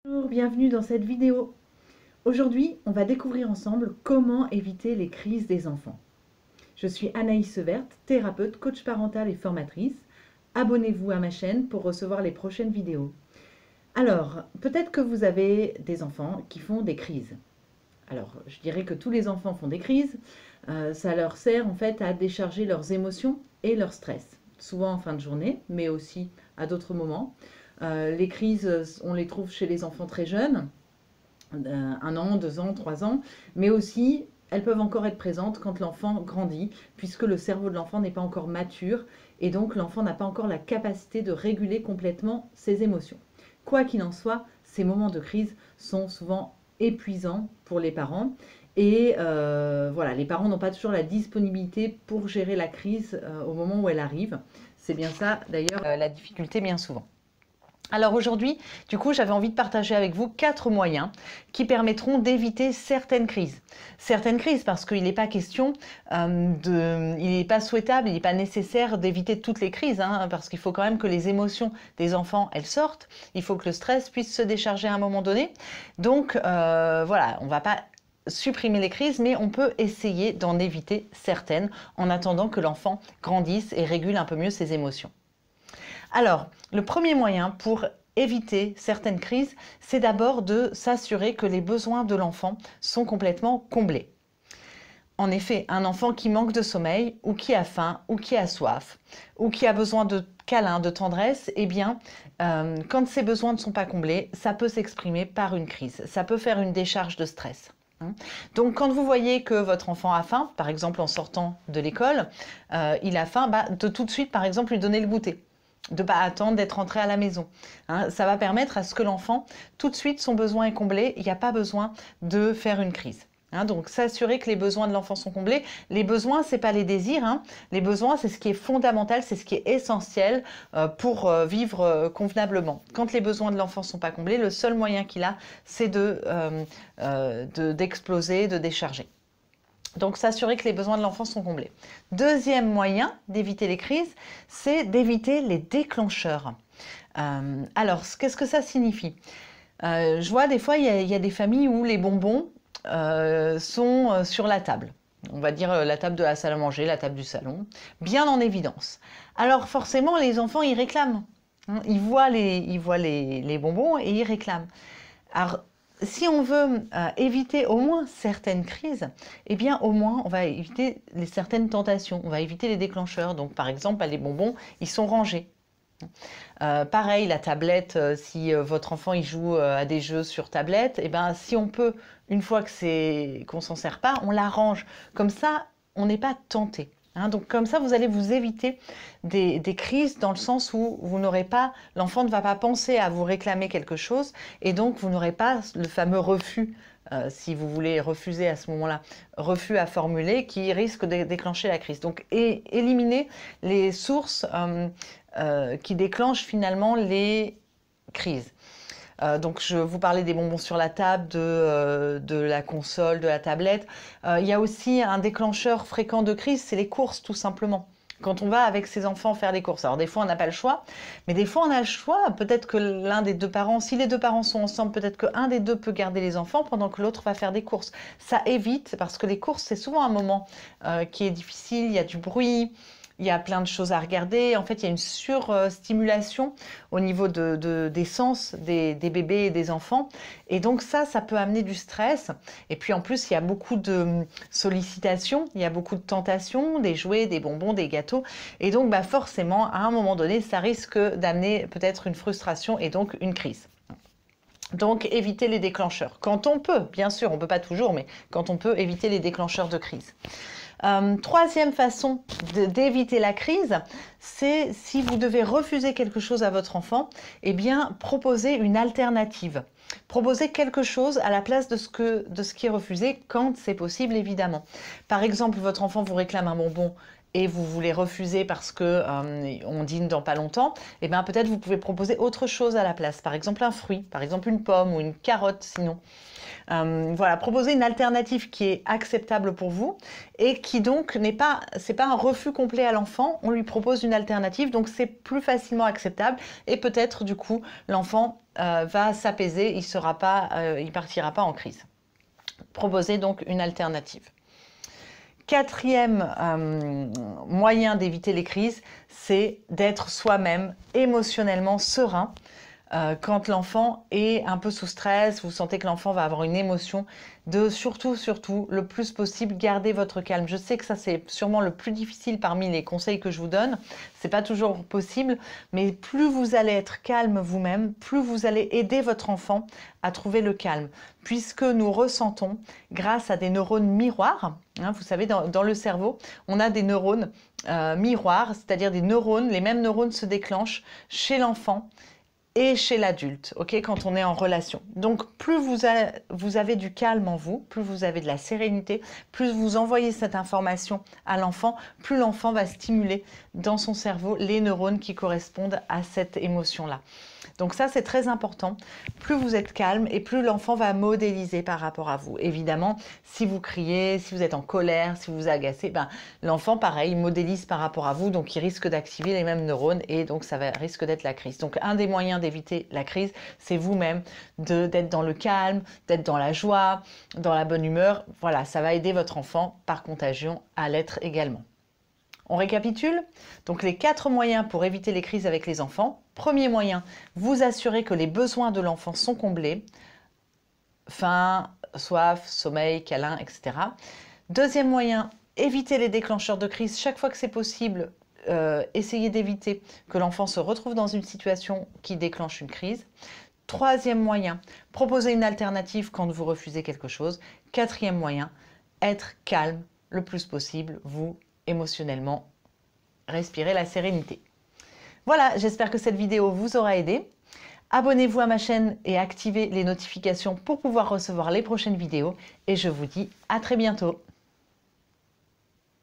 Bonjour, bienvenue dans cette vidéo. Aujourd'hui, on va découvrir ensemble comment éviter les crises des enfants. Je suis Anaïs Severt, thérapeute, coach parental et formatrice. Abonnez-vous à ma chaîne pour recevoir les prochaines vidéos. Alors, peut-être que vous avez des enfants qui font des crises. Alors, je dirais que tous les enfants font des crises. Ça leur sert en fait à décharger leurs émotions et leur stress, souvent en fin de journée, mais aussi à d'autres moments. Les crises, on les trouve chez les enfants très jeunes, 1 an, 2 ans, 3 ans, mais aussi elles peuvent encore être présentes quand l'enfant grandit, puisque le cerveau de l'enfant n'est pas encore mature, et donc l'enfant n'a pas encore la capacité de réguler complètement ses émotions. Quoi qu'il en soit, ces moments de crise sont souvent épuisants pour les parents, et voilà, les parents n'ont pas toujours la disponibilité pour gérer la crise au moment où elle arrive. C'est bien ça, d'ailleurs, la difficulté bien souvent. Alors aujourd'hui, du coup, j'avais envie de partager avec vous 4 moyens qui permettront d'éviter certaines crises. Certaines crises parce qu'il n'est pas question il n'est pas souhaitable, il n'est pas nécessaire d'éviter toutes les crises, parce qu'il faut quand même que les émotions des enfants, elles sortent. Il faut que le stress puisse se décharger à un moment donné. Donc voilà, on ne va pas supprimer les crises, mais on peut essayer d'en éviter certaines en attendant que l'enfant grandisse et régule un peu mieux ses émotions. Alors, le premier moyen pour éviter certaines crises, c'est d'abord de s'assurer que les besoins de l'enfant sont complètement comblés. En effet, un enfant qui manque de sommeil, ou qui a faim, ou qui a soif, ou qui a besoin de câlins, de tendresse, eh bien, quand ces besoins ne sont pas comblés, ça peut s'exprimer par une crise. Ça peut faire une décharge de stress. Donc, quand vous voyez que votre enfant a faim, par exemple en sortant de l'école, il a faim, de tout de suite, par exemple, lui donner le goûter. De ne pas attendre d'être rentré à la maison. Ça va permettre à ce que l'enfant, tout de suite, son besoin est comblé. Il n'y a pas besoin de faire une crise. Donc, s'assurer que les besoins de l'enfant sont comblés. Les besoins, ce n'est pas les désirs. Les besoins, c'est ce qui est fondamental, c'est ce qui est essentiel pour vivre convenablement. Quand les besoins de l'enfant ne sont pas comblés, le seul moyen qu'il a, c'est d'exploser, de décharger. Donc, s'assurer que les besoins de l'enfant sont comblés. Deuxième moyen d'éviter les crises, c'est d'éviter les déclencheurs. Alors, qu'est-ce que ça signifie? Je vois des fois, il y a des familles où les bonbons sont sur la table. On va dire la table de la salle à manger, la table du salon, bien en évidence. Alors, forcément, les enfants, ils réclament. Ils voient les bonbons et ils réclament. Alors, si on veut éviter au moins certaines crises, eh bien au moins on va éviter certaines tentations, on va éviter les déclencheurs. Donc par exemple, les bonbons, ils sont rangés. Pareil, la tablette, si votre enfant il joue à des jeux sur tablette, eh ben, si on peut, une fois qu'on s'en sert pas, on la range. Comme ça, on n'est pas tenté. Donc comme ça, vous allez vous éviter des crises dans le sens où l'enfant ne va pas penser à vous réclamer quelque chose et donc vous n'aurez pas le fameux refus, si vous voulez refuser à ce moment-là, refus à formuler qui risque de déclencher la crise. Donc éliminer les sources qui déclenchent finalement les crises. Donc je vous parlais des bonbons sur la table, de la console, de la tablette. Il y a aussi un déclencheur fréquent de crise, c'est les courses tout simplement. Quand on va avec ses enfants faire des courses. Alors des fois on n'a pas le choix, mais des fois on a le choix. Peut-être que l'un des deux parents, si les deux parents sont ensemble, peut-être qu'un des deux peut garder les enfants pendant que l'autre va faire des courses. Ça évite, parce que les courses c'est souvent un moment qui est difficile, il y a du bruit. Il y a plein de choses à regarder. En fait, il y a une surstimulation au niveau des sens des bébés et des enfants. Et donc ça peut amener du stress. Et puis en plus, il y a beaucoup de sollicitations, il y a beaucoup de tentations, des jouets, des bonbons, des gâteaux. Et donc forcément, à un moment donné, ça risque d'amener peut-être une frustration et donc une crise. Donc, éviter les déclencheurs. Quand on peut, bien sûr, on ne peut pas toujours, mais quand on peut, éviter les déclencheurs de crise. Troisième façon d'éviter la crise, c'est si vous devez refuser quelque chose à votre enfant, eh bien, proposer une alternative. Proposer quelque chose à la place de ce qui est refusé quand c'est possible, évidemment. Par exemple, votre enfant vous réclame un bonbon et vous voulez refuser parce que on dîne dans pas longtemps, et bien peut-être vous pouvez proposer autre chose à la place, par exemple un fruit, par exemple une pomme ou une carotte sinon. Voilà, proposer une alternative qui est acceptable pour vous et qui donc c'est pas un refus complet à l'enfant, on lui propose une alternative, donc c'est plus facilement acceptable et peut-être du coup l'enfant va s'apaiser, il partira pas en crise. Proposez donc une alternative. Quatrième moyen d'éviter les crises, c'est d'être soi-même émotionnellement serein. Quand l'enfant est un peu sous stress, vous sentez que l'enfant va avoir une émotion, de surtout, le plus possible, garder votre calme. Je sais que ça, c'est sûrement le plus difficile parmi les conseils que je vous donne. C'est pas toujours possible, mais plus vous allez être calme vous-même, plus vous allez aider votre enfant à trouver le calme. Puisque nous ressentons, grâce à des neurones miroirs, hein, vous savez, dans le cerveau, on a des neurones miroirs, c'est-à-dire des neurones, les mêmes neurones se déclenchent chez l'enfant et chez l'adulte, quand on est en relation. Donc, plus vous avez du calme en vous, plus vous avez de la sérénité, plus vous envoyez cette information à l'enfant, plus l'enfant va stimuler dans son cerveau les neurones qui correspondent à cette émotion-là. Donc ça, c'est très important. Plus vous êtes calme et plus l'enfant va modéliser par rapport à vous. Évidemment, si vous criez, si vous êtes en colère, si vous vous agacez, l'enfant, pareil, modélise par rapport à vous, donc il risque d'activer les mêmes neurones et donc ça risque d'être la crise. Donc un des moyens d'éviter la crise, c'est vous-même d'être dans le calme, d'être dans la joie, dans la bonne humeur. Voilà, ça va aider votre enfant par contagion à l'être également. On récapitule. Donc les 4 moyens pour éviter les crises avec les enfants. Premier moyen, vous assurer que les besoins de l'enfant sont comblés. Faim, soif, sommeil, câlin, etc. Deuxième moyen, éviter les déclencheurs de crise. Chaque fois que c'est possible, essayez d'éviter que l'enfant se retrouve dans une situation qui déclenche une crise. Troisième moyen, proposer une alternative quand vous refusez quelque chose. Quatrième moyen, être calme le plus possible, vous, émotionnellement, respirez la sérénité. Voilà, j'espère que cette vidéo vous aura aidé. Abonnez-vous à ma chaîne et activez les notifications pour pouvoir recevoir les prochaines vidéos. Et je vous dis à très bientôt.